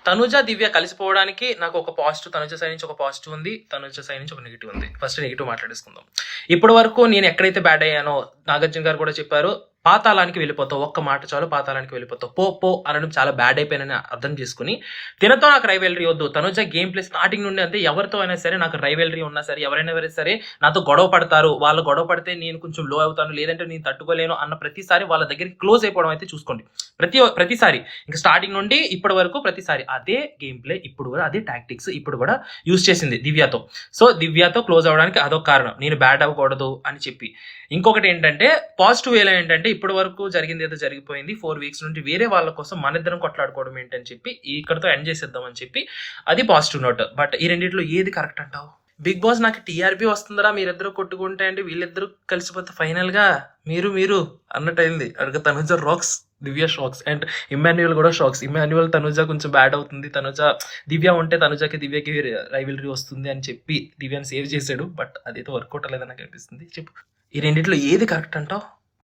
తనుజ దివ్య కలిసిపోవడానికి నాకు ఒక positive, Tanuja side నుంచి ఒక పాజిటివ్ ఉంది, తనుజ సైడ్ నుంచి ఒక నెగిటివ్ ఉంది. ఫస్ట్ నెగిటివ్ మాట్లాడేసుకుందాం. ఇప్పటి వరకు నేను ఎక్కడైతే బ్యాడ్ అయ్యానో నాగార్జున గారు కూడా చెప్పారు, పాతాళానికి వెళ్ళిపోతావు, ఒక్క మాట చాలు పాతాళానికి వెళ్ళిపోతావు, పో పో అనడం చాలా బ్యాడ్ అయిపోయానని అర్థం చేసుకుని తినతో నాకు రైవెలరీ వద్దు. తనుజ గేమ్ ప్లే స్టార్టింగ్ నుండి అంతే, ఎవరితో అయినా సరే నాకు రైవెలరీ ఉన్నా సరే, ఎవరైనా సరే నాతో గొడవ పడతారు, వాళ్ళు గొడవ పడితే నేను కొంచెం లో అవుతాను, లేదంటే నేను తట్టుకోలేను అన్న ప్రతిసారి వాళ్ళ దగ్గరికి క్లోజ్ అయిపోవడం అయితే చూసుకోండి. ప్రతిసారి ఇంకా స్టార్టింగ్ నుండి ఇప్పటి వరకు ప్రతిసారి అదే గేమ్ ప్లే, ఇప్పుడు కూడా అదే టాక్టిక్స్ ఇప్పుడు కూడా యూజ్ చేసింది దివ్యతో. సో దివ్యతో క్లోజ్ అవ్వడానికి అదొక కారణం, నేను బ్యాడ్ అవ్వకూడదు అని చెప్పి. ఇంకొకటి ఏంటంటే పాజిటివ్ వేలో ఏంటంటే ఇప్పటి వరకు జరిగింది ఏదో జరిగిపోయింది, 4 weeks నుండి వేరే వాళ్ళ కోసం మన ఇద్దరం కొట్లాడుకోవడం ఏంటని చెప్పి ఇక్కడతో ఎండ్ చేసేద్దాం అని చెప్పి అది పాజిటివ్ నోట్. బట్ ఈ రెండిట్లో ఏది కరెక్ట్ అంటావు? బిగ్ బాస్ నాకు టీఆర్పీ వస్తుందరా మీరిద్దరు కొట్టుకుంటే అంటే, వీళ్ళిద్దరు కలిసిపోతే ఫైనల్ గా మీరు అన్నట్టు అయింది. అడుగు Tanuja rocks, Divya shocks, and Emmanuel కూడా షాక్స్. ఇమ్మాన్యుయల్ తనుజ కొంచెం బ్యాడ్ అవుతుంది, తనుజ దివ్య ఉంటే దివ్యకి రైవల్రీ వస్తుంది అని చెప్పి దివ్యని సేవ్ చేశాడు. బట్ అదైతే వర్కౌట్ అవ్వలేదని నాకు అనిపిస్తుంది. చెప్పు, ఈ రెండిట్లో ఏది కరెక్ట్ అంటావు?